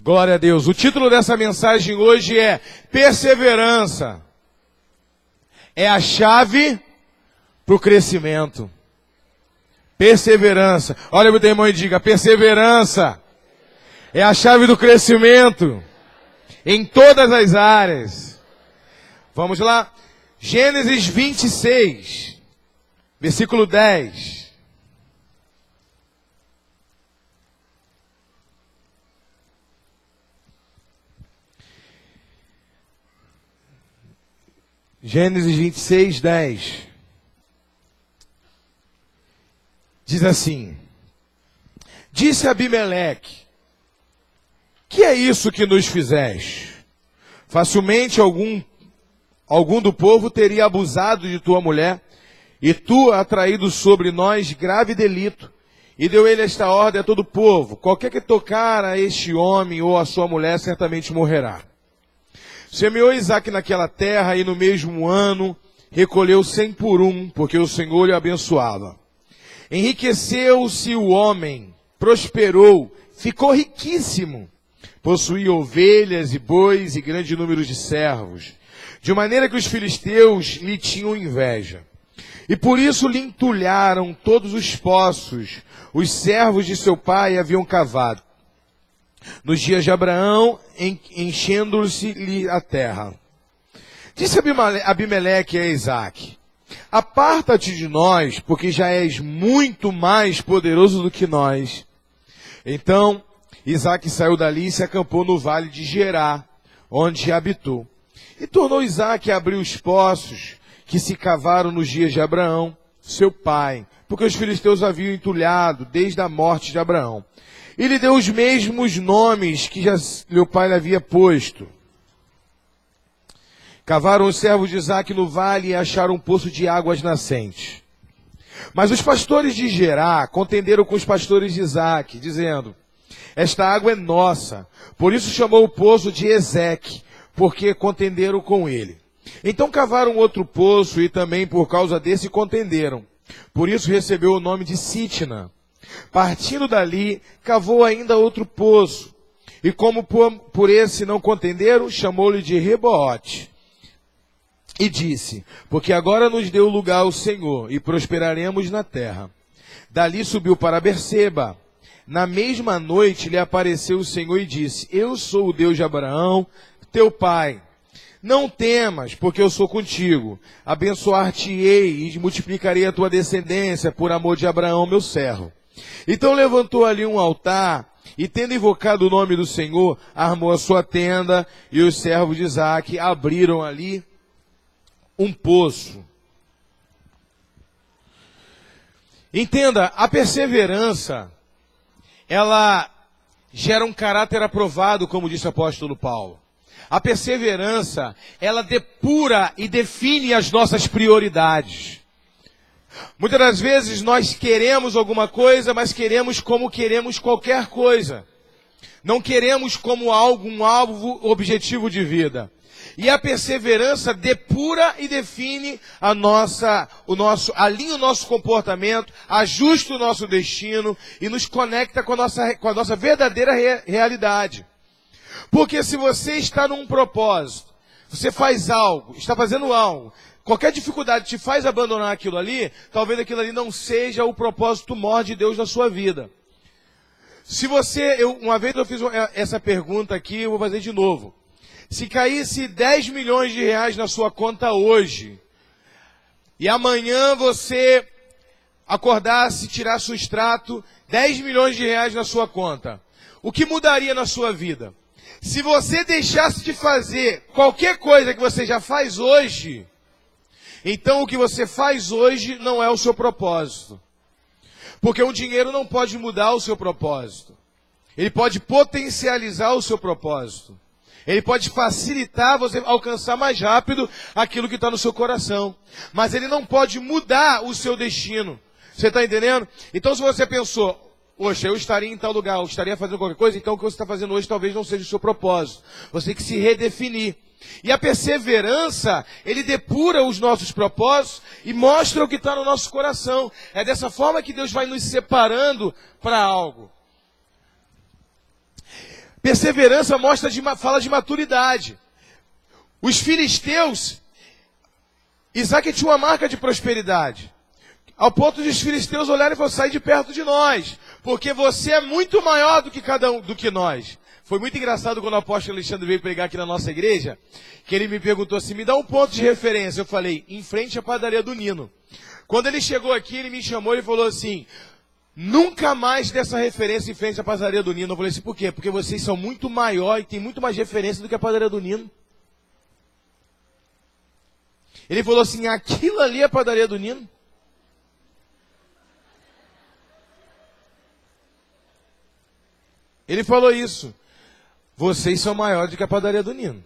Glória a Deus. O título dessa mensagem hoje é Perseverança. É a chave para o crescimento. Perseverança. Olha para o teu irmão e diga, perseverança é a chave do crescimento em todas as áreas. Vamos lá. Gênesis 26, versículo 10. Gênesis 26, 10. Diz assim: Disse Abimeleque: Que é isso que nos fizeste? Facilmente algum do povo teria abusado de tua mulher, e tu atraído sobre nós grave delito. E deu ele esta ordem a todo o povo: qualquer que tocar a este homem ou a sua mulher certamente morrerá. Semeou Isaque naquela terra, e no mesmo ano recolheu 100 por um, porque o Senhor lhe abençoava. Enriqueceu-se o homem, prosperou, ficou riquíssimo. Possuía ovelhas e bois e grande número de servos, de maneira que os filisteus lhe tinham inveja. E por isso lhe entulharam todos os poços, os servos de seu pai haviam cavado. Nos dias de Abraão, enchendo-se-lhe a terra. Disse Abimeleque a Isaque: Aparta-te de nós, porque já és muito mais poderoso do que nós. Então Isaque saiu dali e se acampou no vale de Gerá, onde habitou. E tornou Isaque a abrir os poços que se cavaram nos dias de Abraão, seu pai, porque os filisteus haviam entulhado desde a morte de Abraão. E lhe deu os mesmos nomes que já meu pai lhe havia posto. Cavaram os servos de Isaque no vale e acharam um poço de águas nascentes. Mas os pastores de Gerá contenderam com os pastores de Isaque, dizendo: Esta água é nossa. Por isso chamou o poço de Ezeque, porque contenderam com ele. Então cavaram outro poço e também por causa desse contenderam. Por isso recebeu o nome de Sitna. Partindo dali, cavou ainda outro poço. E como por esse não contenderam, chamou-lhe de Rebote. E disse: Porque agora nos deu lugar o Senhor, e prosperaremos na terra. Dali subiu para Berseba. Na mesma noite lhe apareceu o Senhor e disse: Eu sou o Deus de Abraão, teu pai. Não temas, porque eu sou contigo. Abençoar-te-ei e multiplicarei a tua descendência por amor de Abraão, meu servo. Então levantou ali um altar, e tendo invocado o nome do Senhor, armou a sua tenda, e os servos de Isaque abriram ali um poço. Entenda, a perseverança, ela gera um caráter aprovado, como disse o apóstolo Paulo. A perseverança, ela depura e define as nossas prioridades. Muitas das vezes nós queremos alguma coisa, mas queremos como queremos qualquer coisa. Não queremos como um alvo objetivo de vida. E a perseverança depura e define alinha o nosso comportamento, ajusta o nosso destino e nos conecta com a nossa verdadeira realidade. Porque se você está num propósito, você faz algo, está fazendo algo, qualquer dificuldade te faz abandonar aquilo ali, talvez aquilo ali não seja o propósito maior de Deus na sua vida. Uma vez eu fiz essa pergunta aqui, eu vou fazer de novo. Se caísse 10 milhões de reais na sua conta hoje, e amanhã você acordasse, tirasse o extrato, 10 milhões de reais na sua conta, o que mudaria na sua vida? Se você deixasse de fazer qualquer coisa que você já faz hoje, então o que você faz hoje não é o seu propósito. Porque o dinheiro não pode mudar o seu propósito. Ele pode potencializar o seu propósito. Ele pode facilitar você alcançar mais rápido aquilo que está no seu coração. Mas ele não pode mudar o seu destino. Você está entendendo? Então se você pensou: poxa, eu estaria em tal lugar, eu estaria fazendo qualquer coisa, então o que você está fazendo hoje talvez não seja o seu propósito. Você tem que se redefinir. E a perseverança, ele depura os nossos propósitos e mostra o que está no nosso coração. É dessa forma que Deus vai nos separando para algo. Perseverança fala de maturidade. Os filisteus, Isaac tinha uma marca de prosperidade. Ao ponto de os filisteus olharem e falarem, sai de perto de nós, porque você é muito maior do que do que nós. Foi muito engraçado quando o apóstolo Alexandre veio pregar aqui na nossa igreja, que ele me perguntou assim, me dá um ponto de referência. Eu falei, em frente à padaria do Nino. Quando ele chegou aqui, ele me chamou e falou assim, nunca mais dessa referência em frente à padaria do Nino. Eu falei assim, por quê? Porque vocês são muito maior e tem muito mais referência do que a padaria do Nino. Ele falou assim, aquilo ali é a padaria do Nino? Ele falou isso. Vocês são maiores do que a padaria do Nino.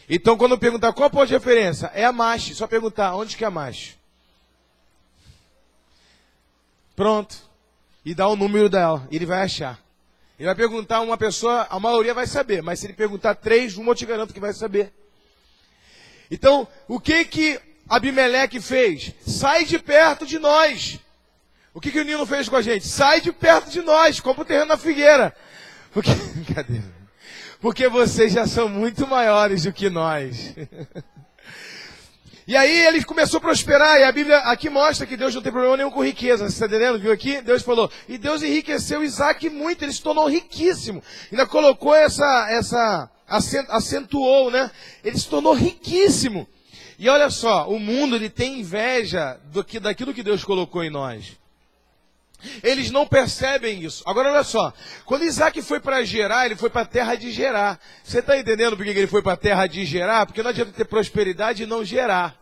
Então, quando eu perguntar qual a ponto de referência, é a Mache. Só perguntar, onde que é a Mache? Pronto. E dá o número dela. Ele vai achar. Ele vai perguntar uma pessoa, a maioria vai saber. Mas se ele perguntar 3, uma eu te garanto que vai saber. Então, o que Abimeleque fez? Sai de perto de nós. O que o Nino fez com a gente? Sai de perto de nós, compra o terreno na figueira. Porque vocês já são muito maiores do que nós. E aí ele começou a prosperar, e a Bíblia aqui mostra que Deus não tem problema nenhum com riqueza. Você está entendendo? Viu aqui? Deus falou, e Deus enriqueceu Isaac muito, ele se tornou riquíssimo. Ainda colocou acentuou, né? Ele se tornou riquíssimo. E olha só, o mundo ele tem inveja daquilo que Deus colocou em nós. Eles não percebem isso. Agora olha só, quando Isaac foi para Gerar, ele foi para a terra de Gerar. Você está entendendo por que ele foi para a terra de Gerar? Porque não adianta ter prosperidade e não gerar.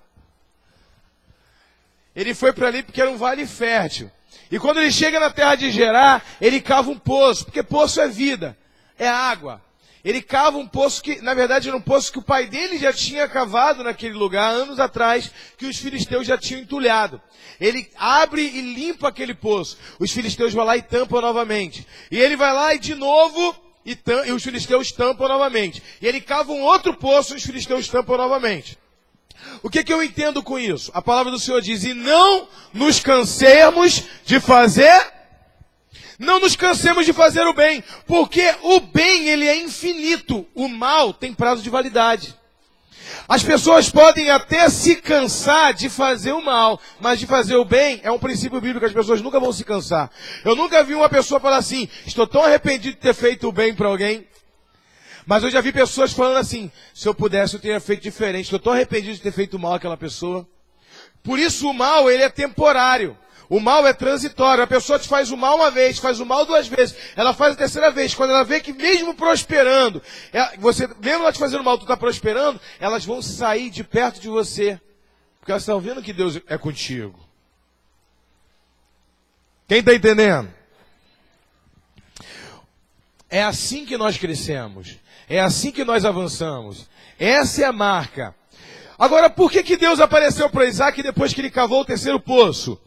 Ele foi para ali porque era um vale fértil. E quando ele chega na terra de Gerar, ele cava um poço, porque poço é vida, é água. Ele cava um poço que, na verdade, era um poço que o pai dele já tinha cavado naquele lugar, anos atrás, que os filisteus já tinham entulhado. Ele abre e limpa aquele poço. Os filisteus vão lá e tampam novamente. E ele vai lá e de novo, e os filisteus tampam novamente. E ele cava um outro poço e os filisteus tampam novamente. O que eu entendo com isso? A palavra do Senhor diz, e não nos cansemos de fazer... Não nos cansemos de fazer o bem, porque o bem ele é infinito, o mal tem prazo de validade. As pessoas podem até se cansar de fazer o mal, mas de fazer o bem é um princípio bíblico, as pessoas nunca vão se cansar. Eu nunca vi uma pessoa falar assim, estou tão arrependido de ter feito o bem para alguém, mas eu já vi pessoas falando assim, se eu pudesse eu teria feito diferente, estou tão arrependido de ter feito mal àquela pessoa. Por isso o mal ele é temporário. O mal é transitório. A pessoa te faz o mal uma vez, faz o mal 2 vezes. Ela faz a 3ª vez. Quando ela vê que mesmo prosperando, mesmo ela te fazendo mal, tu está prosperando, elas vão sair de perto de você. Porque elas estão vendo que Deus é contigo. Quem está entendendo? É assim que nós crescemos. É assim que nós avançamos. Essa é a marca. Agora, por que Deus apareceu para Isaac depois que ele cavou o 3º poço?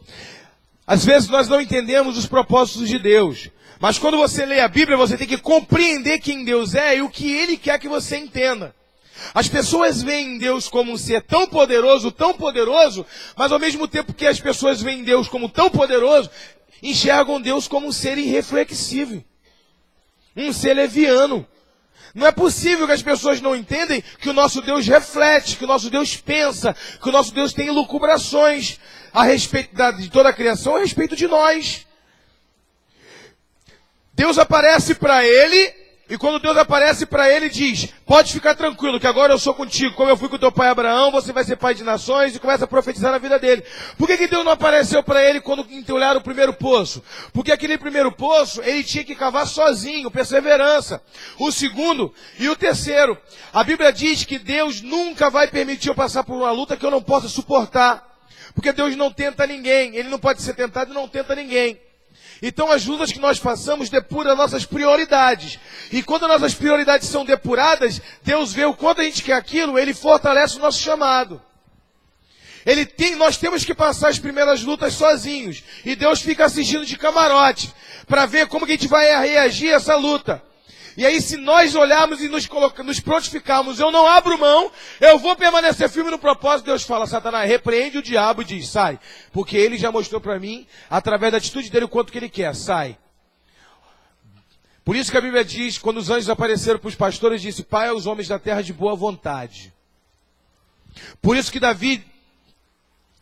Às vezes nós não entendemos os propósitos de Deus. Mas quando você lê a Bíblia, você tem que compreender quem Deus é e o que Ele quer que você entenda. As pessoas veem Deus como um ser tão poderoso, mas ao mesmo tempo que as pessoas veem Deus como tão poderoso, enxergam Deus como um ser irreflexível. Um ser leviano. Não é possível que as pessoas não entendem que o nosso Deus reflete, que o nosso Deus pensa, que o nosso Deus tem elucubrações a respeito de toda a criação, a respeito de nós. Deus aparece para ele, e quando Deus aparece para ele, diz, pode ficar tranquilo, que agora eu sou contigo, como eu fui com teu pai Abraão, você vai ser pai de nações, e começa a profetizar na vida dele. Por que Deus não apareceu para ele quando entulharam o 1º poço? Porque aquele 1º poço, ele tinha que cavar sozinho, perseverança. O 2º e o 3º. A Bíblia diz que Deus nunca vai permitir eu passar por uma luta que eu não possa suportar. Porque Deus não tenta ninguém, Ele não pode ser tentado e não tenta ninguém. Então as lutas que nós passamos depuram nossas prioridades. E quando as nossas prioridades são depuradas, Deus vê o quanto a gente quer aquilo, Ele fortalece o nosso chamado. Nós temos que passar as primeiras lutas sozinhos. E Deus fica assistindo de camarote, para ver como que a gente vai reagir a essa luta. E aí se nós olharmos e nos prontificarmos, eu não abro mão, eu vou permanecer firme no propósito, Deus fala, Satanás, repreende o diabo e diz, sai. Porque ele já mostrou para mim, através da atitude dele, o quanto que ele quer, sai. Por isso que a Bíblia diz, quando os anjos apareceram para os pastores, disse: Pai aos homens da terra de boa vontade. Por isso que Davi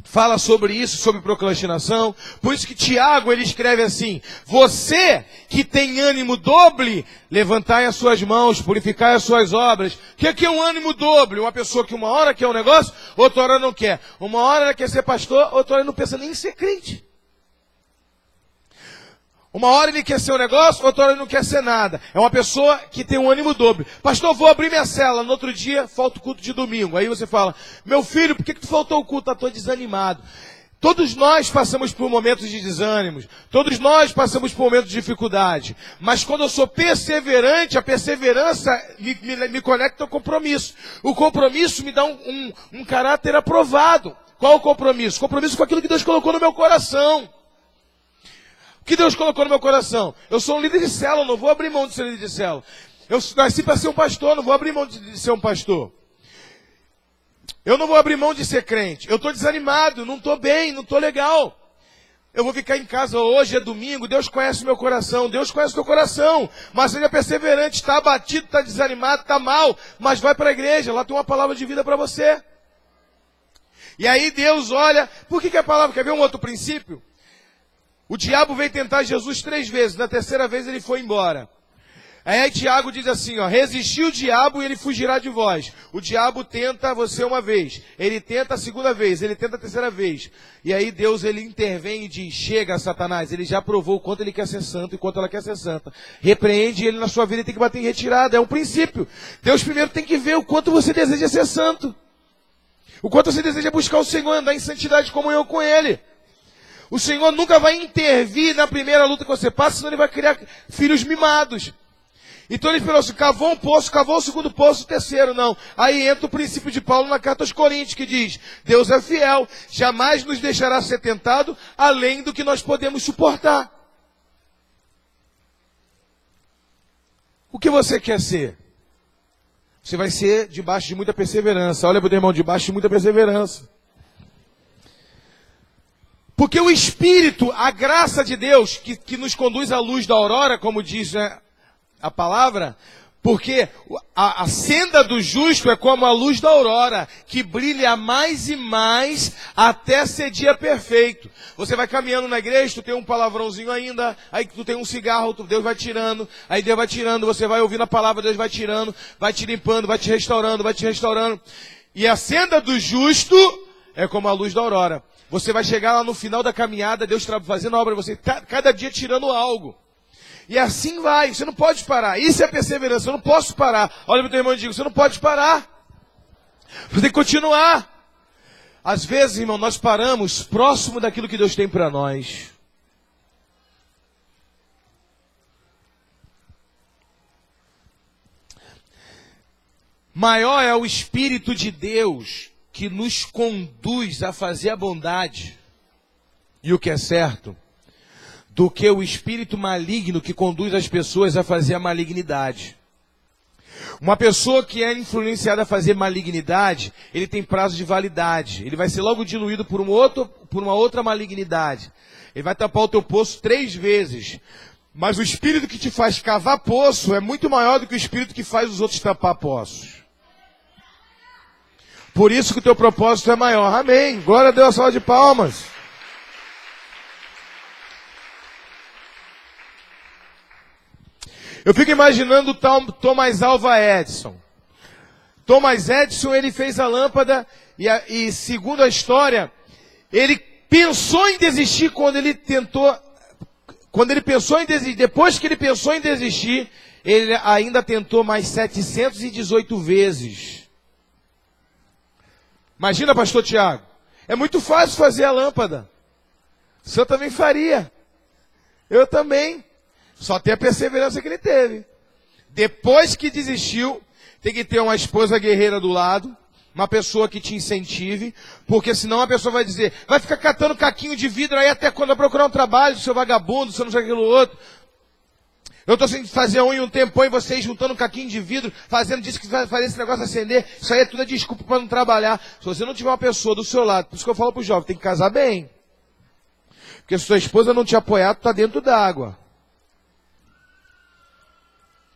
fala sobre isso, sobre procrastinação. Por isso que Tiago, ele escreve assim: você que tem ânimo doble, levantai as suas mãos, purificai as suas obras. O que é um ânimo doble? Uma pessoa que uma hora quer um negócio, outra hora não quer. Uma hora ela quer ser pastor, outra hora não pensa nem em ser crente. Uma hora ele quer ser um negócio, outra hora ele não quer ser nada. É uma pessoa que tem um ânimo doble. Pastor, vou abrir minha cela. No outro dia, falta o culto de domingo. Aí você fala: meu filho, por que tu faltou o culto? Estou desanimado. Todos nós passamos por momentos de desânimos. Todos nós passamos por momentos de dificuldade. Mas quando eu sou perseverante, a perseverança me conecta ao compromisso. O compromisso me dá um caráter aprovado. Qual o compromisso? Compromisso com aquilo que Deus colocou no meu coração. O que Deus colocou no meu coração? Eu sou um líder de célula, não vou abrir mão de ser líder de célula. Eu nasci para ser um pastor, não vou abrir mão de ser um pastor. Eu não vou abrir mão de ser crente. Eu estou desanimado, não estou bem, não estou legal. Eu vou ficar em casa hoje, é domingo, Deus conhece o meu coração, Deus conhece o teu coração. Mas seja perseverante, está abatido, está desanimado, está mal, mas vai para a igreja, lá tem uma palavra de vida para você. E aí Deus olha, por que a palavra, quer ver um outro princípio? O diabo veio tentar Jesus 3 vezes, na terceira vez ele foi embora. Aí Tiago diz assim, ó: resistiu o diabo e ele fugirá de vós. O diabo tenta você uma vez, ele tenta a segunda vez, ele tenta a terceira vez. E aí Deus, ele intervém e diz: chega, Satanás, ele já provou o quanto ele quer ser santo e quanto ela quer ser santa. Repreende ele na sua vida e tem que bater em retirada, é um princípio. Deus primeiro tem que ver o quanto você deseja ser santo. O quanto você deseja buscar o Senhor, andar em santidade e comunhão com Ele. O Senhor nunca vai intervir na primeira luta que você passa, senão Ele vai criar filhos mimados. Então Ele falou assim: cavou um poço, cavou o segundo poço, o terceiro não. Aí entra o princípio de Paulo na carta aos Coríntios, que diz: Deus é fiel, jamais nos deixará ser tentado além do que nós podemos suportar. O que você quer ser? Você vai ser debaixo de muita perseverança. Olha para o teu irmão, debaixo de muita perseverança. Porque o Espírito, a graça de Deus, que nos conduz à luz da aurora, como diz, né, a palavra, porque a senda do justo é como a luz da aurora, que brilha mais e mais até ser dia perfeito. Você vai caminhando na igreja, tu tem um palavrãozinho ainda, aí tu tem um cigarro, Deus vai tirando, aí Deus vai tirando, você vai ouvindo a palavra, Deus vai tirando, vai te limpando, vai te restaurando, vai te restaurando. E a senda do justo é como a luz da aurora. Você vai chegar lá no final da caminhada, Deus está fazendo a obra, você cada dia tirando algo. E assim vai, você não pode parar. Isso é perseverança, eu não posso parar. Olha para o teu irmão e diga: você não pode parar. Você tem que continuar. Às vezes, irmão, nós paramos próximo daquilo que Deus tem para nós. Maior é o Espírito de Deus que nos conduz a fazer a bondade e o que é certo, do que o espírito maligno que conduz as pessoas a fazer a malignidade. Uma pessoa que é influenciada a fazer malignidade, ele tem prazo de validade. Ele vai ser logo diluído por uma outra malignidade. Ele vai tapar o teu poço 3 vezes. Mas o espírito que te faz cavar poço é muito maior do que o espírito que faz os outros tapar poços. Por isso que o teu propósito é maior. Amém. Glória a Deus, salva de palmas. Eu fico imaginando o tal Thomas Alva Edison. Thomas Edison, ele fez a lâmpada e segundo a história, ele pensou em desistir depois que ele pensou em desistir, ele ainda tentou mais 718 vezes. Imagina, pastor Tiago, é muito fácil fazer a lâmpada. O senhor também faria. Eu também. Só tem a perseverança que ele teve. Depois que desistiu, tem que ter uma esposa guerreira do lado, uma pessoa que te incentive, porque senão a pessoa vai dizer, vai ficar catando caquinho de vidro aí até quando vai procurar um trabalho, seu vagabundo, seu não sei aquilo outro. Eu estou sem fazer unha um tempão e vocês juntando um caquinho de vidro, disse que vai fazer esse negócio acender. Isso aí é tudo desculpa para não trabalhar. Se você não tiver uma pessoa do seu lado, por isso que eu falo para o jovem, tem que casar bem. Porque se sua esposa não te apoiar, tu está dentro d'água.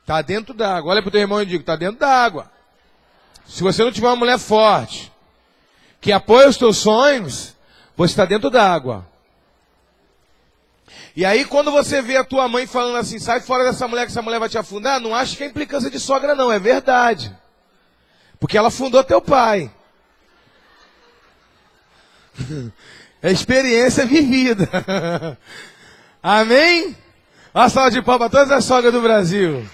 Está dentro d'água. Olha para o teu irmão e diga, está dentro d'água. Se você não tiver uma mulher forte, que apoia os teus sonhos, você está dentro d'água. E aí quando você vê a tua mãe falando assim, sai fora dessa mulher que essa mulher vai te afundar, não acha que é implicância de sogra não, é verdade. Porque ela afundou teu pai. É experiência vivida. Amém? Uma salva de palmas para todas as sogras do Brasil.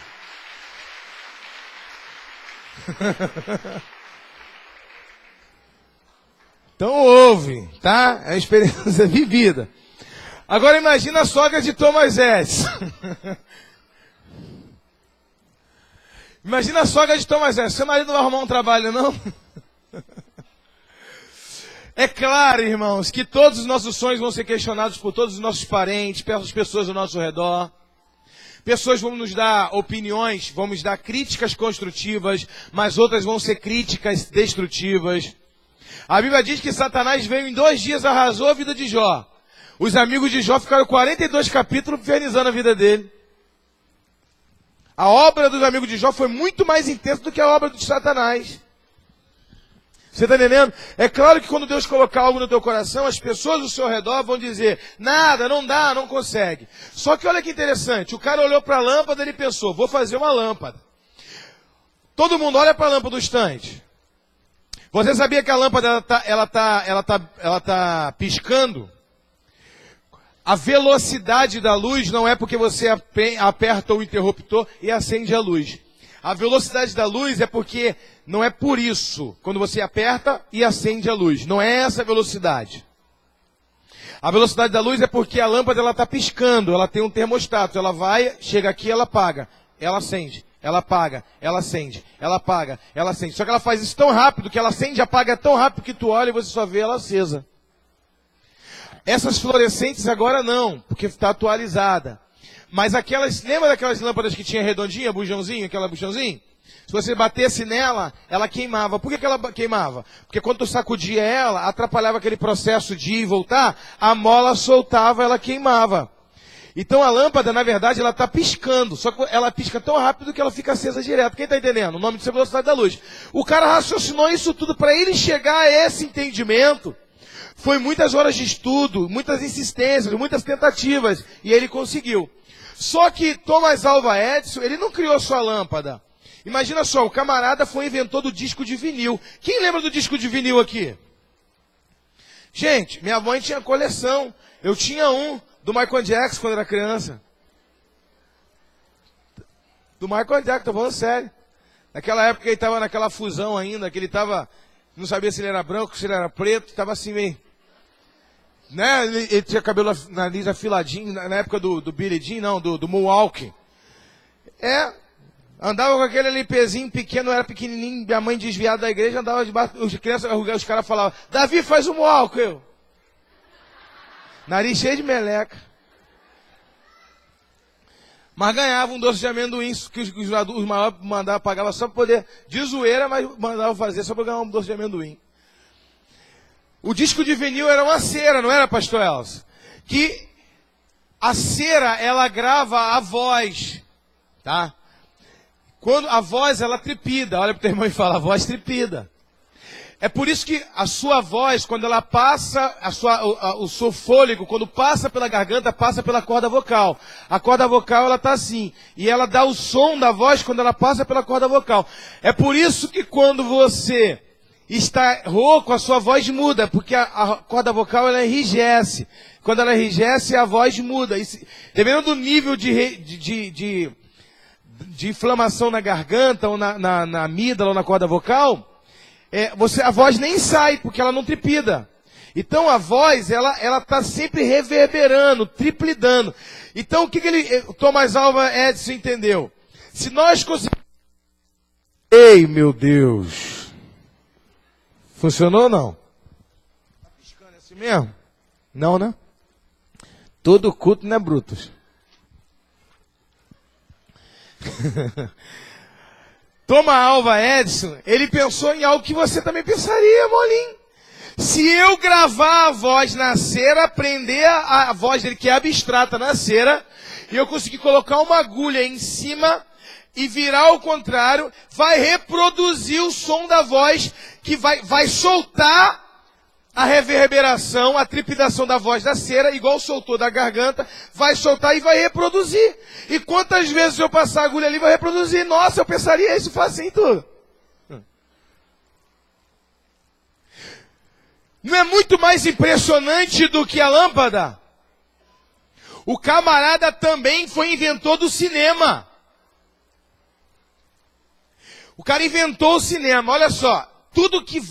Então ouve, tá? É uma experiência vivida. Agora imagina a sogra de Thomas Edison. Imagina a sogra de Thomas Edison. Seu marido não vai arrumar um trabalho, não? É claro, irmãos, que todos os nossos sonhos vão ser questionados por todos os nossos parentes, pelas pessoas ao nosso redor. Pessoas vão nos dar opiniões, vão nos dar críticas construtivas, mas outras vão ser críticas destrutivas. A Bíblia diz que Satanás veio em 2 dias, arrasou a vida de Jó. Os amigos de Jó ficaram 42 capítulos infernizando a vida dele. A obra dos amigos de Jó foi muito mais intensa do que a obra de Satanás. Você está entendendo? É claro que quando Deus colocar algo no teu coração, as pessoas ao seu redor vão dizer, nada, não dá, não consegue. Só que olha que interessante, o cara olhou para a lâmpada e ele pensou, vou fazer uma lâmpada. Todo mundo olha para a lâmpada do estande. Você sabia que a lâmpada ela tá piscando? A velocidade da luz não é porque você aperta o interruptor e acende a luz. A velocidade da luz é porque não é por isso, quando você aperta e acende a luz. Não é essa a velocidade. A velocidade da luz é porque a lâmpada ela está piscando, ela tem um termostato. Ela vai, chega aqui, ela apaga, ela acende, ela apaga, ela acende, ela apaga, ela acende. Só que ela faz isso tão rápido que ela acende e apaga tão rápido que tu olha e você só vê ela acesa. Essas fluorescentes agora não, porque está atualizada. Mas aquelas, lembra daquelas lâmpadas que tinha redondinha, bujãozinho, aquela bujãozinho? Se você batesse nela, ela queimava. Por que ela queimava? Porque quando tu sacudia ela, atrapalhava aquele processo de ir e voltar, a mola soltava, ela queimava. Então a lâmpada, na verdade, ela está piscando. Só que ela pisca tão rápido que ela fica acesa direto. Quem está entendendo? O nome disso é velocidade da luz. O cara raciocinou isso tudo para ele chegar a esse entendimento. Foi muitas horas de estudo, muitas insistências, muitas tentativas. E ele conseguiu. Só que Thomas Alva Edison, ele não criou só a lâmpada. Imagina só, o camarada foi inventor do disco de vinil. Quem lembra do disco de vinil aqui? Gente, minha mãe tinha coleção. Eu tinha um do Michael Jackson quando era criança. Do Michael Jackson, tô falando sério. Naquela época ele estava naquela fusão ainda, que ele estava, não sabia se ele era branco, se ele era preto, estava assim meio... Né? Ele tinha cabelo, nariz afiladinho, na época do Billy Jean, não, do Moonwalk. Andava com aquele LPzinho pequeno, era pequenininho, minha mãe desviada da igreja, andava debaixo, os caras falavam, Davi, faz o Moonwalk, eu. Nariz cheio de meleca. Mas ganhava um doce de amendoim, que os adultos maiores mandavam, pagavam só para poder, de zoeira, mas mandavam fazer só para ganhar um doce de amendoim. O disco de vinil era uma cera, não era, pastor Elcio? Que a cera, ela grava a voz, tá? Quando a voz, ela tripida. Olha para o teu irmão e fala, a voz tripida. É por isso que a sua voz, quando ela passa, o seu fôlego, quando passa pela garganta, passa pela corda vocal. A corda vocal, ela está assim. E ela dá o som da voz quando ela passa pela corda vocal. É por isso que quando você está rouco, a sua voz muda, porque a corda vocal ela enrijece. Quando ela enrijece, a voz muda. E dependendo do nível de inflamação na garganta, ou na amígdala, ou na corda vocal, a voz nem sai, porque ela não tripida. Então a voz, ela está sempre reverberando, triplidando. Então o que Thomas Alva Edison entendeu? Se nós conseguirmos... Ei, meu Deus! Funcionou ou não? Tá piscando assim mesmo? Não, né? Todo culto não é Brutus. Thomas Alva Edison, ele pensou em algo que você também pensaria, Molim. Se eu gravar a voz na cera, prender a voz dele, que é abstrata, na cera, e eu conseguir colocar uma agulha em cima, e virar ao contrário, vai reproduzir o som da voz, que vai soltar a reverberação, a trepidação da voz da cera, igual soltou da garganta, vai soltar e vai reproduzir. E quantas vezes eu passar a agulha ali, vai reproduzir. Nossa, eu pensaria isso facinho tudo. Não é muito mais impressionante do que a lâmpada? O camarada também foi inventor do cinema. O cara inventou o cinema, olha só. Tudo que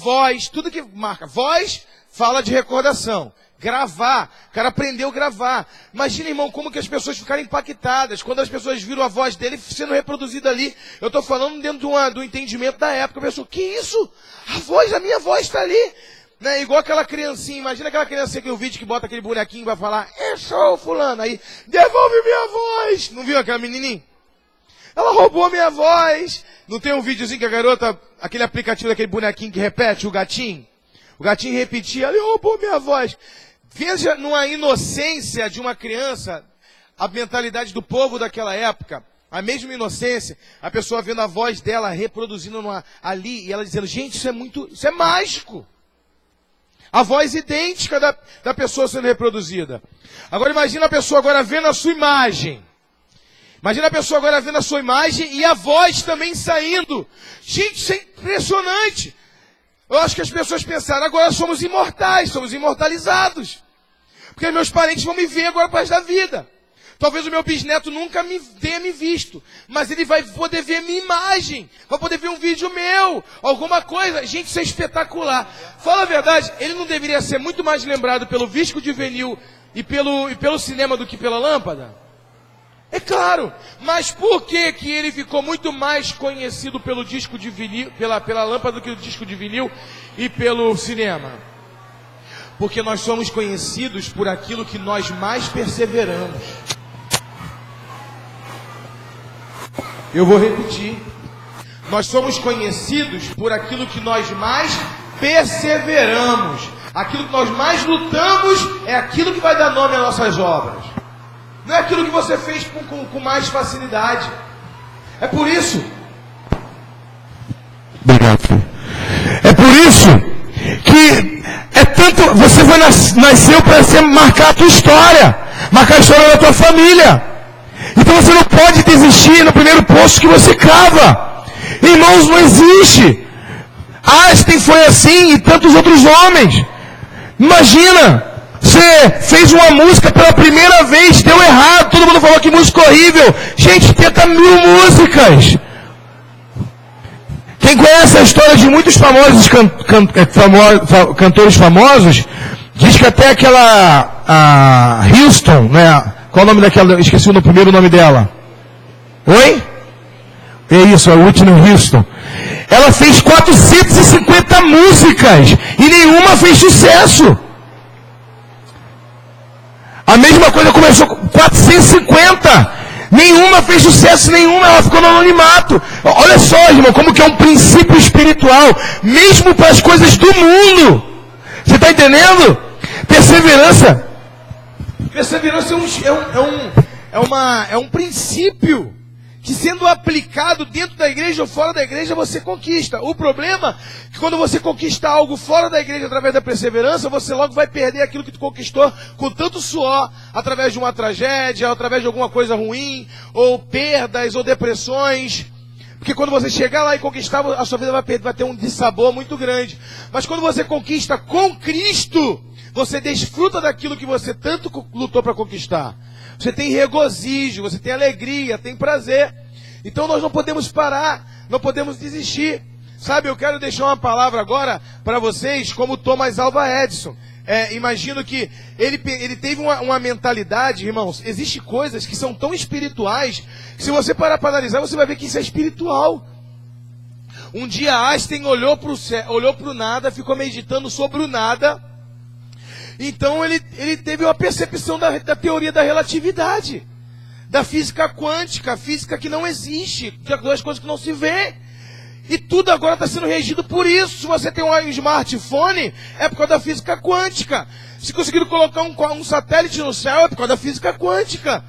marca voz, fala de recordação. Gravar, o cara aprendeu a gravar. Imagina, irmão, como que as pessoas ficaram impactadas quando as pessoas viram a voz dele sendo reproduzida ali. Eu estou falando dentro do entendimento da época. A pessoa, que isso? A minha voz está ali. Né? Igual aquela criancinha, imagina aquela criancinha que eu vídeo que bota aquele bonequinho e vai falar, eu sou o fulano, aí, devolve minha voz. Não viu aquela menininha? Ela roubou minha voz. Não tem um videozinho que a garota, aquele aplicativo daquele bonequinho que repete, o gatinho? O gatinho repetia, ele roubou minha voz. Veja numa inocência de uma criança, a mentalidade do povo daquela época, a mesma inocência, a pessoa vendo a voz dela reproduzindo ali, e ela dizendo, gente, isso é mágico. A voz idêntica da pessoa sendo reproduzida. Agora imagina a pessoa agora vendo a sua imagem. Imagina a pessoa agora vendo a sua imagem e a voz também saindo. Gente, isso é impressionante. Eu acho que as pessoas pensaram, agora somos imortais, somos imortalizados. Porque meus parentes vão me ver agora para o resto da vida. Talvez o meu bisneto nunca tenha me visto, mas ele vai poder ver minha imagem, vai poder ver um vídeo meu, alguma coisa. Gente, isso é espetacular. Fala a verdade, ele não deveria ser muito mais lembrado pelo disco de vinil e pelo cinema do que pela lâmpada? É claro, mas por que ele ficou muito mais conhecido pelo disco de vinil, pela lâmpada do que o disco de vinil e pelo cinema? Porque nós somos conhecidos por aquilo que nós mais perseveramos. Eu vou repetir. Nós somos conhecidos por aquilo que nós mais perseveramos. Aquilo que nós mais lutamos é aquilo que vai dar nome às nossas obras. Não é aquilo que você fez com mais facilidade. É por isso. Obrigado. É por isso que é tanto. Você nasceu para marcar a tua história, marcar a história da tua família. Então você não pode desistir no primeiro poço que você cava. Irmãos, não existe. Einstein foi assim e tantos outros homens. Imagina, você fez uma música pela primeira vez, deu errado, todo mundo falou que música horrível. Gente, tenta 1000 músicas. Quem conhece a história de muitos famosos cantores famosos, diz que até aquela Houston, né? Qual o nome daquela? Esqueci o primeiro nome dela. Oi? É isso, a Whitney Houston. Ela fez 450 músicas e nenhuma fez sucesso. A mesma coisa começou com 450. Nenhuma fez sucesso, nenhuma, ela ficou no anonimato. Olha só, irmão, como que é um princípio espiritual, mesmo para as coisas do mundo. Você está entendendo? Perseverança. Perseverança é um princípio que, sendo aplicado dentro da igreja ou fora da igreja, você conquista. O problema é que quando você conquista algo fora da igreja através da perseverança, você logo vai perder aquilo que tu conquistou com tanto suor, através de uma tragédia, através de alguma coisa ruim, ou perdas, ou depressões. Porque quando você chegar lá e conquistar, a sua vida vai ter um dissabor muito grande. Mas quando você conquista com Cristo, você desfruta daquilo que você tanto lutou para conquistar. Você tem regozijo, você tem alegria, tem prazer. Então nós não podemos parar, não podemos desistir. Sabe, eu quero deixar uma palavra agora para vocês, como Thomas Alva Edison. Imagino que ele teve uma mentalidade, irmãos, existem coisas que são tão espirituais, que se você parar para analisar, você vai ver que isso é espiritual. Um dia Einstein olhou para o céu, olhou para o nada, ficou meditando sobre o nada. Então ele teve uma percepção da teoria da relatividade, da física quântica, a física que não existe, das coisas que não se vê. E tudo agora está sendo regido por isso. Se você tem um smartphone, é por causa da física quântica. Se conseguiram colocar um satélite no céu, é por causa da física quântica.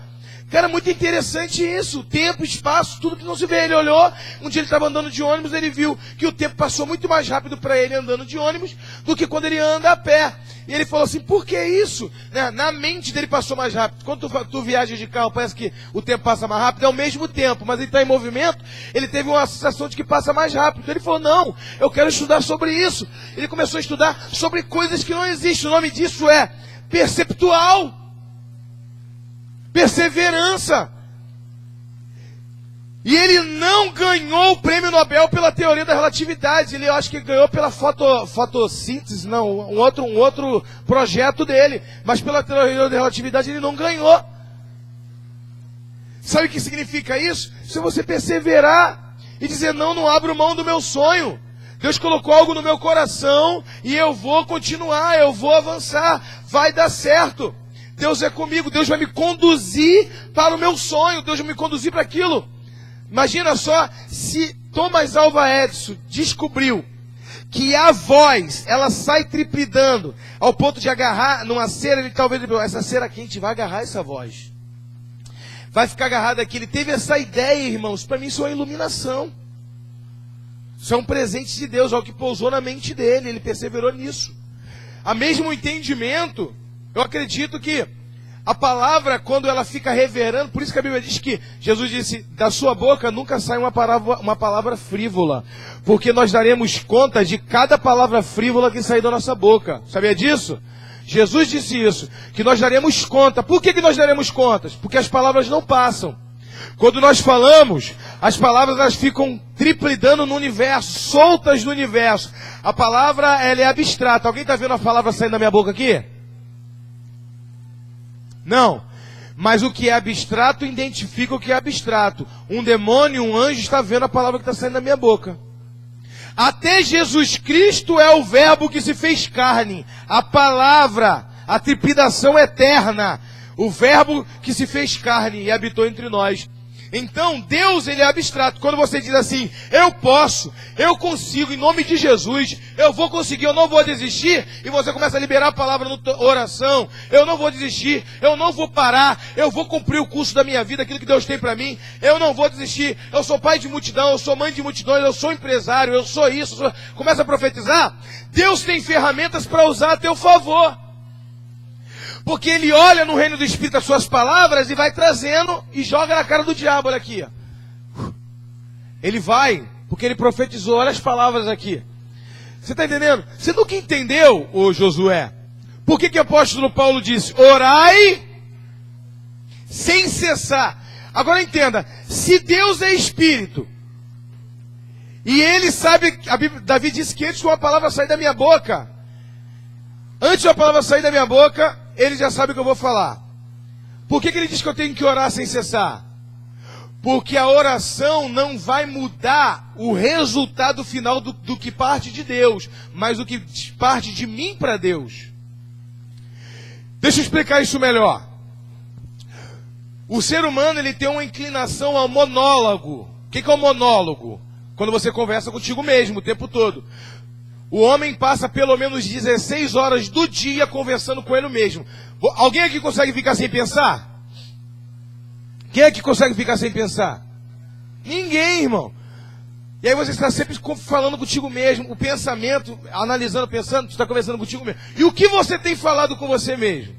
Cara, muito interessante isso. Tempo, espaço, tudo que não se vê. Ele olhou, um dia ele estava andando de ônibus, ele viu que o tempo passou muito mais rápido para ele andando de ônibus do que quando ele anda a pé. E ele falou assim, por que isso? Né? Na mente dele passou mais rápido. Quando tu viaja de carro, parece que o tempo passa mais rápido, é o mesmo tempo, mas ele está em movimento, ele teve uma sensação de que passa mais rápido. Então ele falou, não, eu quero estudar sobre isso. Ele começou a estudar sobre coisas que não existem. O nome disso é perceptual. Perseverança. E ele não ganhou o prêmio Nobel pela teoria da relatividade. Ele, eu acho que ganhou pela fotossíntese, não, um outro projeto dele. Mas pela teoria da relatividade ele não ganhou. Sabe o que significa isso? Se você perseverar e dizer, não abro mão do meu sonho. Deus colocou algo no meu coração e eu vou continuar, eu vou avançar, vai dar certo. Deus é comigo, Deus vai me conduzir para o meu sonho, Deus vai me conduzir para aquilo. Imagina só, se Thomas Alva Edison descobriu que a voz, ela sai tripidando, ao ponto de agarrar numa cera, ele talvez, essa cera quente vai agarrar essa voz. Vai ficar agarrado aqui. Ele teve essa ideia, irmãos, para mim isso é uma iluminação. Isso é um presente de Deus, algo que pousou na mente dele, ele perseverou nisso. A mesmo entendimento, eu acredito que a palavra, quando ela fica reverando, por isso que a Bíblia diz que Jesus disse, da sua boca nunca sai uma palavra frívola, porque nós daremos conta de cada palavra frívola que sair da nossa boca. Sabia disso? Jesus disse isso, que nós daremos conta. Por que nós daremos contas? Porque as palavras não passam. Quando nós falamos, as palavras elas ficam triplidando no universo, soltas no universo. A palavra ela é abstrata. Alguém está vendo a palavra saindo da minha boca aqui? Não, mas o que é abstrato identifica o que é abstrato. Um demônio, um anjo está vendo a palavra que está saindo da minha boca. Até Jesus Cristo é o verbo que se fez carne. A palavra, a trepidação eterna. O verbo que se fez carne e habitou entre nós. Então, Deus, ele é abstrato. Quando você diz assim, eu posso, eu consigo, em nome de Jesus, eu vou conseguir, eu não vou desistir, e você começa a liberar a palavra na oração, eu não vou desistir, eu não vou parar, eu vou cumprir o curso da minha vida, aquilo que Deus tem para mim, eu não vou desistir, eu sou pai de multidão, eu sou mãe de multidões, eu sou empresário, eu sou isso, começa a profetizar, Deus tem ferramentas para usar a teu favor. Porque ele olha no reino do Espírito as suas palavras e vai trazendo e joga na cara do diabo, olha aqui. Ele vai, porque ele profetizou, olha as palavras aqui. Você está entendendo? Você nunca entendeu, ô Josué, por que o apóstolo Paulo disse, orai sem cessar. Agora entenda, se Deus é Espírito, e ele sabe, Davi disse que antes de uma palavra sair da minha boca, antes de uma palavra sair da minha boca, ele já sabe o que eu vou falar. Por que ele diz que eu tenho que orar sem cessar? Porque a oração não vai mudar o resultado final do que parte de Deus, mas o que parte de mim para Deus. Deixa eu explicar isso melhor. O ser humano ele tem uma inclinação ao monólogo. O que é o monólogo? Quando você conversa contigo mesmo o tempo todo. O homem passa pelo menos 16 horas do dia conversando com ele mesmo. Alguém aqui consegue ficar sem pensar? Quem é que consegue ficar sem pensar? Ninguém, irmão. E aí você está sempre falando contigo mesmo, o pensamento, analisando, pensando, você está conversando contigo mesmo. E o que você tem falado com você mesmo?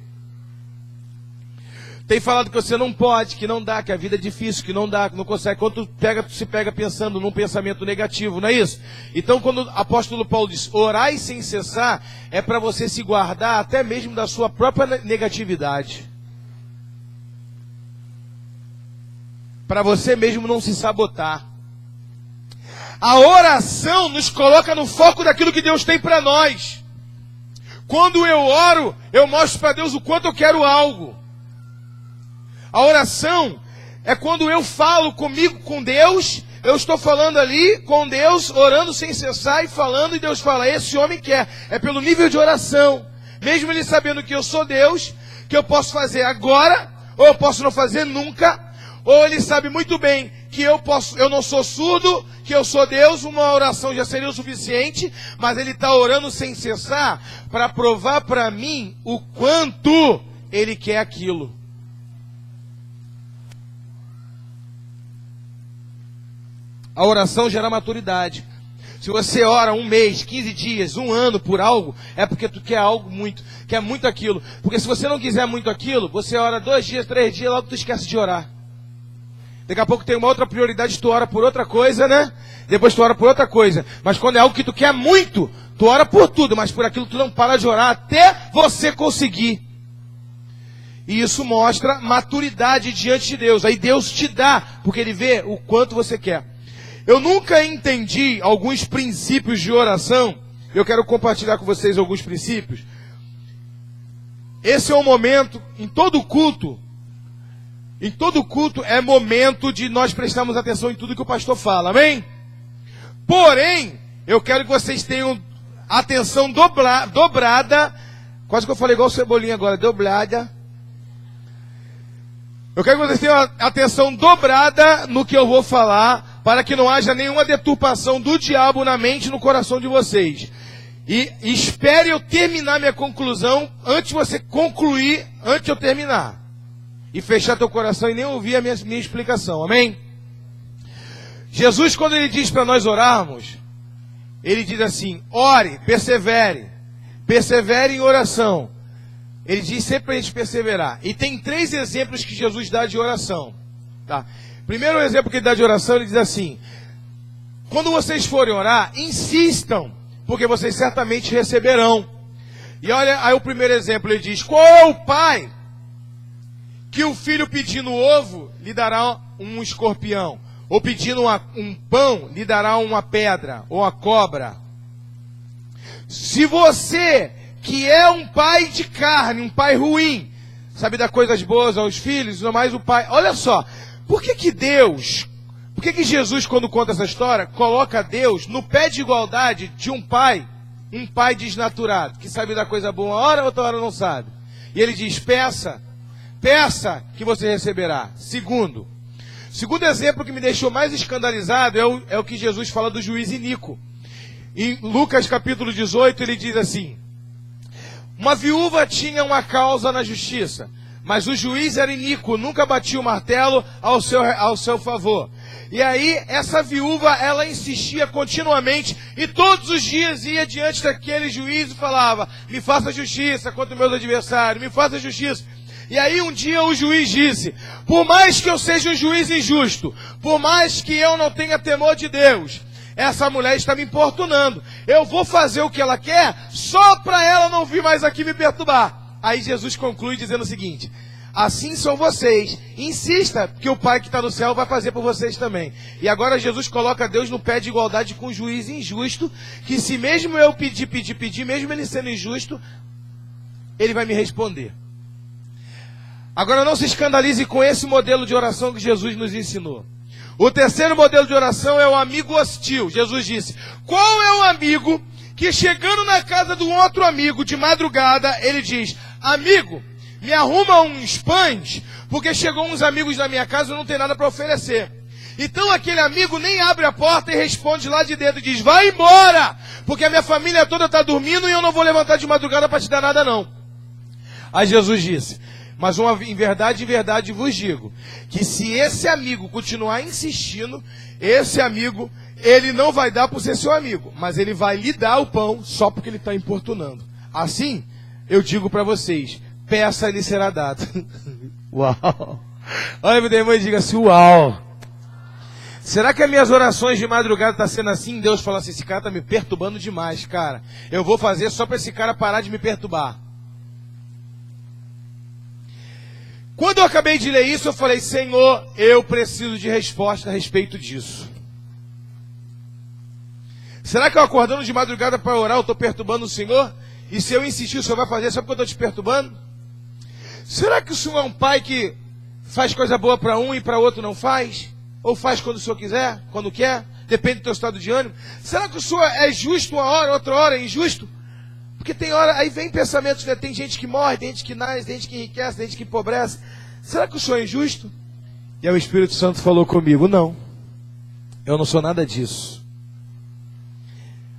Tem falado que você não pode, que não dá, que a vida é difícil, que não dá, que não consegue. Quando tu se pega pensando num pensamento negativo, não é isso? Então quando o apóstolo Paulo diz, orai sem cessar, é para você se guardar até mesmo da sua própria negatividade. Para você mesmo não se sabotar. A oração nos coloca no foco daquilo que Deus tem para nós. Quando eu oro, eu mostro para Deus o quanto eu quero algo. A oração é quando eu falo comigo, com Deus, eu estou falando ali com Deus, orando sem cessar e falando, e Deus fala, esse homem quer. É pelo nível de oração. Mesmo ele sabendo que eu sou Deus, que eu posso fazer agora, ou eu posso não fazer nunca, ou ele sabe muito bem que eu não sou surdo, que eu sou Deus, uma oração já seria o suficiente, mas ele está orando sem cessar para provar para mim o quanto ele quer aquilo. A oração gera maturidade. Se você ora um mês, 15 dias, um ano por algo, é porque tu quer algo muito, quer muito aquilo. Porque se você não quiser muito aquilo, você ora 2 dias, 3 dias, logo tu esquece de orar. Daqui a pouco tem uma outra prioridade, tu ora por outra coisa, né? Depois tu ora por outra coisa. Mas quando é algo que tu quer muito, tu ora por tudo, mas por aquilo tu não para de orar até você conseguir. E isso mostra maturidade diante de Deus. Aí Deus te dá, porque Ele vê o quanto você quer. Eu nunca entendi alguns princípios de oração. Eu quero compartilhar com vocês alguns princípios. Esse é um momento, em todo culto é momento de nós prestarmos atenção em tudo que o pastor fala, amém? Porém, eu quero que vocês tenham atenção dobrada, quase que eu falei igual o Cebolinha agora, dobrada. Eu quero que vocês tenham atenção dobrada no que eu vou falar, para que não haja nenhuma deturpação do diabo na mente e no coração de vocês. E espere eu terminar minha conclusão, antes de você concluir, antes de eu terminar. E fechar teu coração e nem ouvir a minha explicação, amém? Jesus, quando Ele diz para nós orarmos, Ele diz assim, ore, persevere em oração. Ele diz sempre para a gente perseverar. E tem 3 exemplos que Jesus dá de oração. Tá? Primeiro exemplo que Ele dá de oração, Ele diz assim, quando vocês forem orar, insistam, porque vocês certamente receberão. E olha, aí o primeiro exemplo, Ele diz, qual é o pai que o filho pedindo ovo, lhe dará um escorpião? Ou pedindo um pão, lhe dará uma pedra, ou uma cobra? Se você, que é um pai de carne, um pai ruim, sabe dar coisas boas aos filhos, não mais o pai. Olha só, por que Jesus, quando conta essa história, coloca Deus no pé de igualdade de um pai desnaturado, que sabe dar coisa boa uma hora, outra hora não sabe. E Ele diz, peça que você receberá. Segundo exemplo que me deixou mais escandalizado é o que Jesus fala do juiz iníquo. Em Lucas capítulo 18, Ele diz assim, uma viúva tinha uma causa na justiça, mas o juiz era iníquo, nunca batia o martelo ao seu favor. E aí, essa viúva, ela insistia continuamente, e todos os dias ia diante daquele juiz e falava, me faça justiça contra os meus adversários, me faça justiça. E aí um dia o juiz disse, por mais que eu seja um juiz injusto, por mais que eu não tenha temor de Deus, essa mulher está me importunando. Eu vou fazer o que ela quer, só para ela não vir mais aqui me perturbar. Aí Jesus conclui dizendo o seguinte, assim são vocês, insista que o Pai que está no céu vai fazer por vocês também. E agora Jesus coloca Deus no pé de igualdade com o juiz injusto, que se mesmo eu pedir, mesmo ele sendo injusto, Ele vai me responder. Agora não se escandalize com esse modelo de oração que Jesus nos ensinou. O terceiro modelo de oração é o amigo hostil. Jesus disse, qual é o amigo que chegando na casa do outro amigo de madrugada, ele diz, amigo, me arruma uns pães, porque chegou uns amigos na minha casa e eu não tenho nada para oferecer. Então aquele amigo nem abre a porta e responde lá de dentro e diz, vai embora, porque a minha família toda está dormindo e eu não vou levantar de madrugada para te dar nada não. Aí Jesus disse, mas em verdade vos digo, que se esse amigo continuar insistindo, esse amigo, ele não vai dar por ser seu amigo, mas ele vai lhe dar o pão só porque ele está importunando. Assim, eu digo para vocês, peça e lhe será dado. Uau! Olha, meu irmão, e diga assim, uau! Será que as minhas orações de madrugada estão sendo assim? Deus fala assim, esse cara está me perturbando demais, cara. Eu vou fazer só para esse cara parar de me perturbar. Quando eu acabei de ler isso, eu falei, Senhor, eu preciso de resposta a respeito disso. Será que eu acordando de madrugada para orar, eu estou perturbando o Senhor? E se eu insistir, o Senhor vai fazer só porque eu estou te perturbando? Será que o Senhor é um pai que faz coisa boa para um e para outro não faz? Ou faz quando o Senhor quiser, quando quer? Depende do teu estado de ânimo. Será que o Senhor é justo uma hora, outra hora é injusto? Porque tem hora, aí vem pensamentos, né? Tem gente que morre, tem gente que nasce, tem gente que enriquece, tem gente que empobrece. Será que o Senhor é injusto? E aí o Espírito Santo falou comigo, não. Eu não sou nada disso.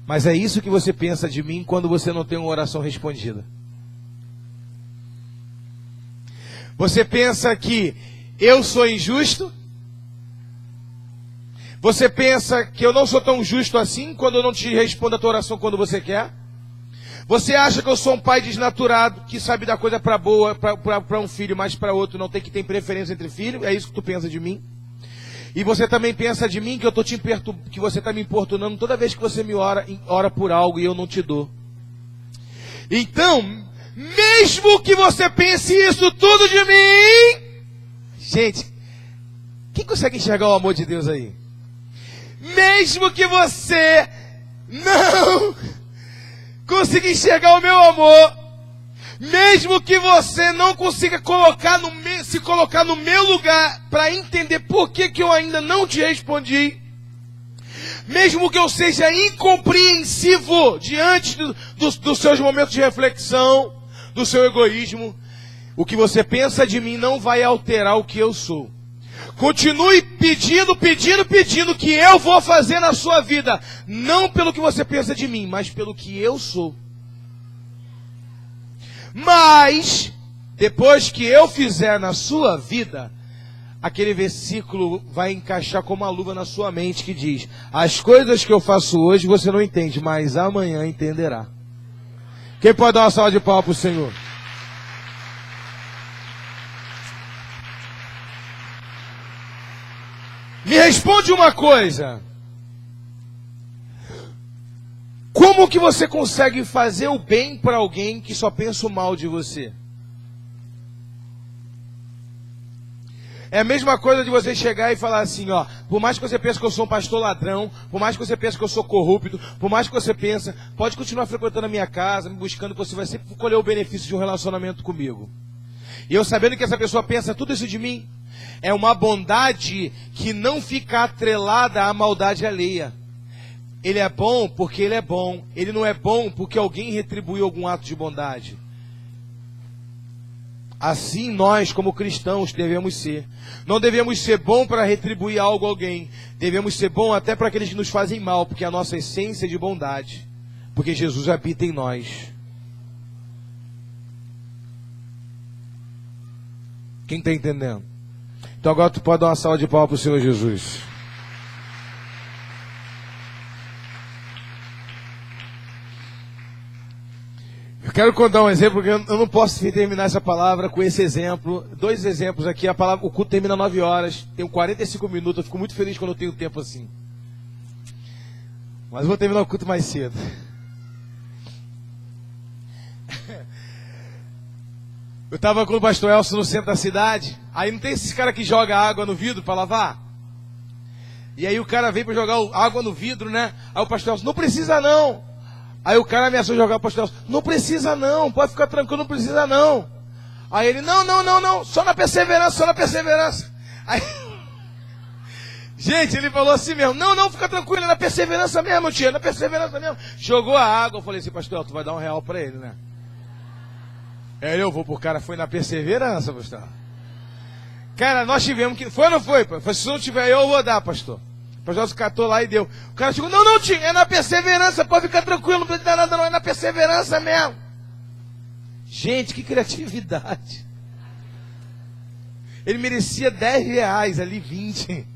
Mas é isso que você pensa de mim quando você não tem uma oração respondida. Você pensa que eu sou injusto? Você pensa que eu não sou tão justo assim quando eu não te respondo a tua oração quando você quer? Você acha que eu sou um pai desnaturado, que sabe dar coisa para boa, para um filho, mas para outro não tem, que tem preferência entre filhos? É isso que tu pensa de mim? E você também pensa de mim que eu tô que você está me importunando toda vez que você me ora por algo e eu não te dou. Então, mesmo que você pense isso tudo de mim, gente, quem consegue enxergar o amor de Deus aí? Mesmo que você não consiga enxergar o meu amor, mesmo que você não consiga se colocar no meu lugar para entender por que eu ainda não te respondi, mesmo que eu seja incompreensivo diante dos seus momentos de reflexão, do seu egoísmo, o que você pensa de mim não vai alterar o que eu sou. Continue pedindo que eu vou fazer na sua vida. Não pelo que você pensa de mim, mas pelo que eu sou. Mas, depois que eu fizer na sua vida, aquele versículo vai encaixar como uma luva na sua mente que diz: as coisas que eu faço hoje você não entende, mas amanhã entenderá. Quem pode dar uma salva de palmas para o Senhor? Me responde uma coisa. Como que você consegue fazer o bem para alguém que só pensa o mal de você? É a mesma coisa de você chegar e falar assim, ó, por mais que você pense que eu sou um pastor ladrão, por mais que você pense que eu sou corrupto, por mais que você pense, pode continuar frequentando a minha casa, me buscando, que você vai sempre colher o benefício de um relacionamento comigo. E eu sabendo que essa pessoa pensa tudo isso de mim, é uma bondade que não fica atrelada à maldade alheia. Ele é bom porque ele é bom. Ele não é bom porque alguém retribuiu algum ato de bondade. Assim nós, como cristãos, devemos ser. Não devemos ser bom para retribuir algo a alguém. Devemos ser bom até para aqueles que nos fazem mal, porque a nossa essência é de bondade. Porque Jesus habita em nós. Quem está entendendo? Então agora tu pode dar uma salva de palmas para o Senhor Jesus. Eu quero contar um exemplo, porque eu não posso terminar essa palavra com esse exemplo. 2 exemplos aqui. O culto termina 9 horas. Tenho 45 minutos. Eu fico muito feliz quando eu tenho tempo assim. Mas eu vou terminar o culto mais cedo. Eu estava com o pastor Elcio no centro da cidade. Aí não tem esses caras que jogam água no vidro para lavar? E aí o cara veio para jogar água no vidro, né? Aí o pastor Elcio, não precisa não. Aí o cara ameaçou jogar o pastor Elcio, não precisa não, pode ficar tranquilo, não precisa não. Aí ele, não, só na perseverança. Aí, gente, ele falou assim mesmo, não, fica tranquilo, é na perseverança mesmo, tia, na perseverança mesmo. Jogou a água, eu falei assim, pastor Elcio, tu vai dar R$1 para ele, né? Aí eu vou pro cara, foi na perseverança, pastor. Cara, nós tivemos que... Foi ou não foi? Se não tiver eu vou dar, pastor. O pastor se catou lá e deu. O cara chegou, não, tio, é na perseverança, pode ficar tranquilo, não precisa dar nada não, é na perseverança mesmo. Gente, que criatividade. Ele merecia R$10 ali, 20.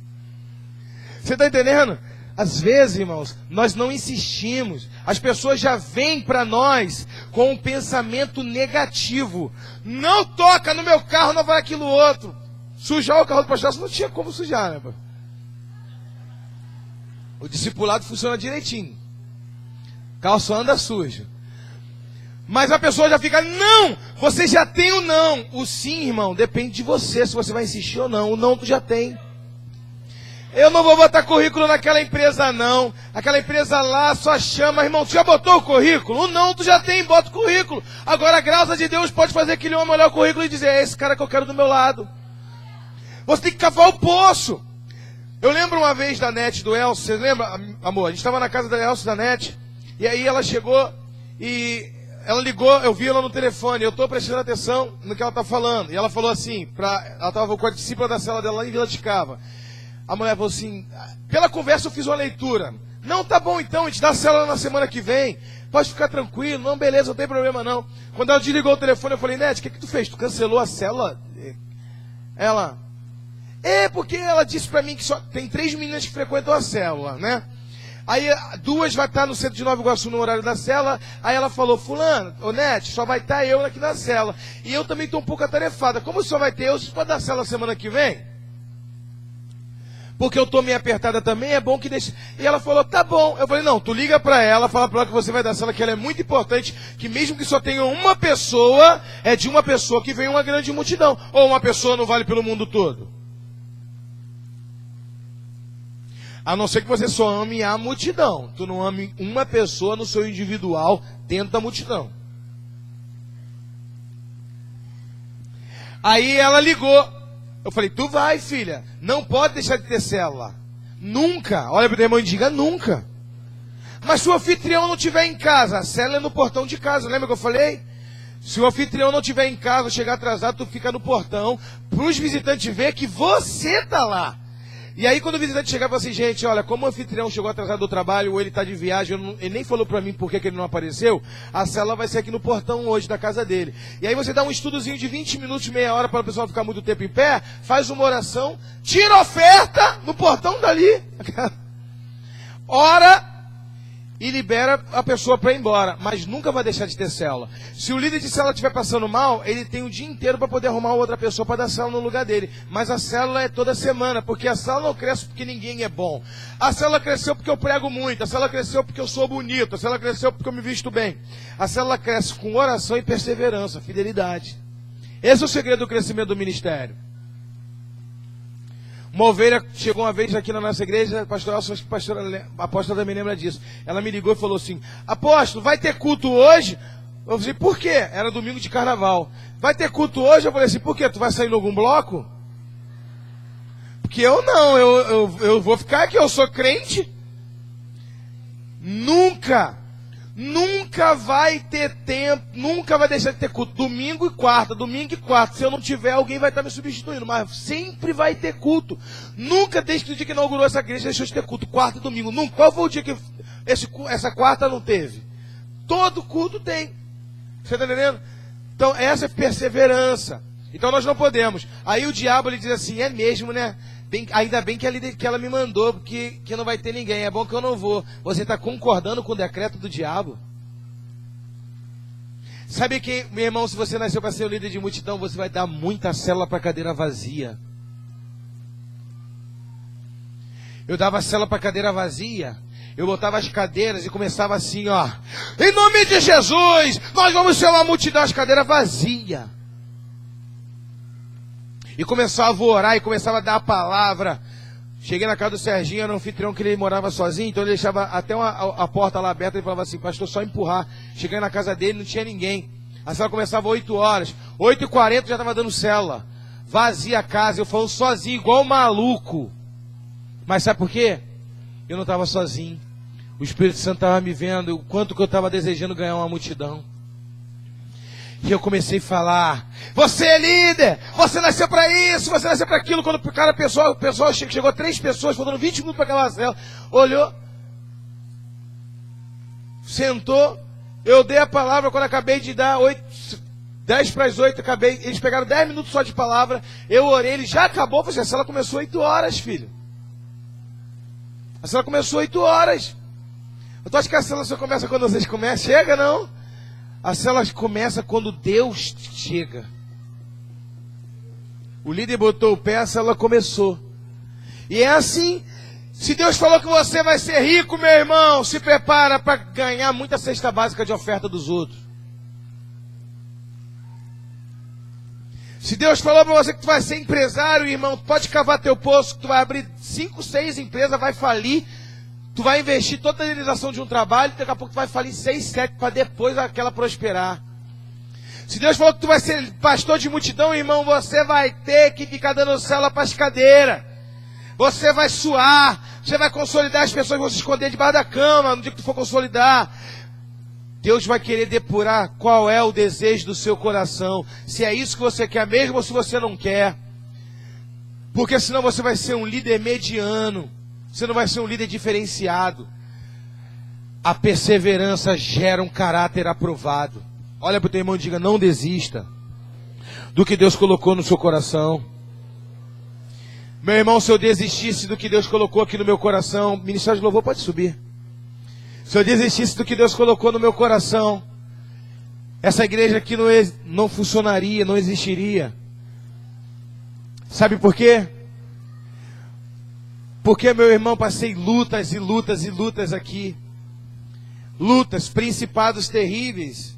Você está entendendo? Às vezes, irmãos, nós não insistimos. As pessoas já vêm para nós com um pensamento negativo. Não toca no meu carro, não vai aquilo outro. Sujar o carro do pastor, não tinha como sujar, né? O discipulado funciona direitinho. O carro só anda sujo. Mas a pessoa já fica, não, você já tem o não. O sim, irmão, depende de você, se você vai insistir ou não. O não tu já tem. Eu não vou botar currículo naquela empresa não. Aquela empresa lá só chama, irmão, tu já botou o currículo? O não tu já tem, bota o currículo. Agora a graça de Deus pode fazer aquele homem olhar o currículo e dizer, é esse cara que eu quero do meu lado. Você tem que cavar o poço. Eu lembro uma vez da Nete, do Elcio, você lembra, amor? A gente estava na casa da Elcio, da Nete, e aí ela chegou e ela ligou, eu vi ela no telefone, eu estou prestando atenção no que ela está falando. E ela falou assim, ela estava com a discípula da cela dela lá em Vila de Cava. A mulher falou assim, pela conversa eu fiz uma leitura. Não, tá bom então, a gente dá a célula na semana que vem. Pode ficar tranquilo, não, beleza, não tem problema não. Quando ela desligou o telefone, eu falei, Nete, o que tu fez? Tu cancelou a célula? Ela, É, porque ela disse pra mim que só tem 3 meninas que frequentam a célula, né? Aí 2 vai estar no centro de Nova Iguaçu no horário da célula. Aí ela falou, fulano, ô Nete, só vai estar eu aqui na célula. E eu também estou um pouco atarefada. Como só vai ter eu, você pode dar célula semana que vem? Porque eu estou meio apertada também, é bom que deixe. E ela falou, tá bom. Eu falei, não, tu liga pra ela, fala pra ela que você vai dar célula, que ela é muito importante, que mesmo que só tenha uma pessoa, é de uma pessoa que vem uma grande multidão. Ou uma pessoa não vale pelo mundo todo. A não ser que você só ame a multidão. Tu não ame uma pessoa no seu individual dentro da multidão. Aí ela ligou. Eu falei, tu vai, filha. Não pode deixar de ter célula. Nunca. Olha pro teu irmão e diga, nunca. Mas se o anfitrião não estiver em casa, a célula é no portão de casa. Lembra que eu falei? Se o anfitrião não estiver em casa, chegar atrasado, tu fica no portão. Para os visitantes ver que você tá lá. E aí quando o visitante chegar e falar assim, gente, olha, como o anfitrião chegou atrasado do trabalho, ou ele está de viagem, ele nem falou para mim por que ele não apareceu, a célula vai ser aqui no portão hoje da casa dele. E aí você dá um estudozinho de 20 minutos, meia hora, para o pessoal ficar muito tempo em pé, faz uma oração, tira a oferta no portão dali, ora e libera a pessoa para ir embora, mas nunca vai deixar de ter célula. Se o líder de célula estiver passando mal, ele tem o dia inteiro para poder arrumar outra pessoa para dar célula no lugar dele. Mas a célula é toda semana, porque a célula não cresce porque ninguém é bom. A célula cresceu porque eu prego muito, a célula cresceu porque eu sou bonito, a célula cresceu porque eu me visto bem. A célula cresce com oração e perseverança, fidelidade. Esse é o segredo do crescimento do ministério. Uma ovelha chegou uma vez aqui na nossa igreja, a apóstola também lembra disso. Ela me ligou e falou assim, apóstolo, vai ter culto hoje? Eu falei, por quê? Era domingo de carnaval. Vai ter culto hoje? Eu falei assim, por quê? Tu vai sair em algum bloco? Porque eu não, eu vou ficar aqui, eu sou crente. Nunca vai ter tempo, nunca vai deixar de ter culto. Domingo e quarta. Se eu não tiver, alguém vai estar me substituindo. Mas sempre vai ter culto. Nunca, desde o dia que inaugurou essa igreja, deixou de ter culto. Quarta e domingo. Nunca. Qual foi o dia que essa quarta não teve? Todo culto tem. Você está entendendo? Então, essa é perseverança. Então, nós não podemos. Aí o diabo ele diz assim, é mesmo, né? Ainda bem que ela me mandou, porque que não vai ter ninguém. É bom que eu não vou. Você está concordando com o decreto do diabo? Sabe que, meu irmão, se você nasceu para ser o líder de multidão, você vai dar muita célula para cadeira vazia. Eu dava célula para cadeira vazia. Eu botava as cadeiras e começava assim, ó. Em nome de Jesus, nós vamos ser uma multidão, as cadeiras vazias. E começava a orar e começava a dar a palavra. Cheguei na casa do Serginho, era um anfitrião que ele morava sozinho, então ele deixava até a porta lá aberta e falava assim, pastor, só empurrar. Cheguei na casa dele, não tinha ninguém. A célula começava 8 horas. 8h40 já estava dando célula. Vazia a casa, eu falando sozinho, igual um maluco. Mas sabe por quê? Eu não estava sozinho. O Espírito Santo estava me vendo, o quanto que eu estava desejando ganhar uma multidão. E eu comecei a falar, você é líder, você nasceu para isso, você nasceu para aquilo. Quando o pessoal chegou 3 pessoas, faltando 20 minutos para aquela célula, olhou, sentou, eu dei a palavra, quando acabei de dar 10 para as 8, eles pegaram 10 minutos só de palavra, eu orei, ele já acabou, eu falei, a célula começou 8 horas, filho. A célula começou 8 horas. Eu tô achando que a célula só começa quando vocês começam, chega não? A célula começa quando Deus chega. O líder botou o pé, a célula começou. E é assim, se Deus falou que você vai ser rico, meu irmão, se prepara para ganhar muita cesta básica de oferta dos outros. Se Deus falou para você que tu vai ser empresário, irmão, tu pode cavar teu poço, que tu vai abrir 5, 6 empresas, vai falir. Tu vai investir toda a realização de um trabalho, daqui a pouco tu vai falir 6, 7, para depois aquela prosperar. Se Deus falou que tu vai ser pastor de multidão, irmão, você vai ter que ficar dando célula para as cadeiras. Você vai suar, você vai consolidar as pessoas, vão se esconder debaixo da cama no dia que tu for consolidar. Deus vai querer depurar qual é o desejo do seu coração. Se é isso que você quer mesmo ou se você não quer. Porque senão você vai ser um líder mediano. Você não vai ser um líder diferenciado. A perseverança gera um caráter aprovado. Olha para o teu irmão e diga, não desista do que Deus colocou no seu coração. Meu irmão, se eu desistisse do que Deus colocou aqui no meu coração, ministério de louvor pode subir. Se eu desistisse do que Deus colocou no meu coração, essa igreja aqui não funcionaria, não existiria. Sabe por quê? Porque, meu irmão, passei lutas e lutas e lutas aqui. Lutas, principados terríveis.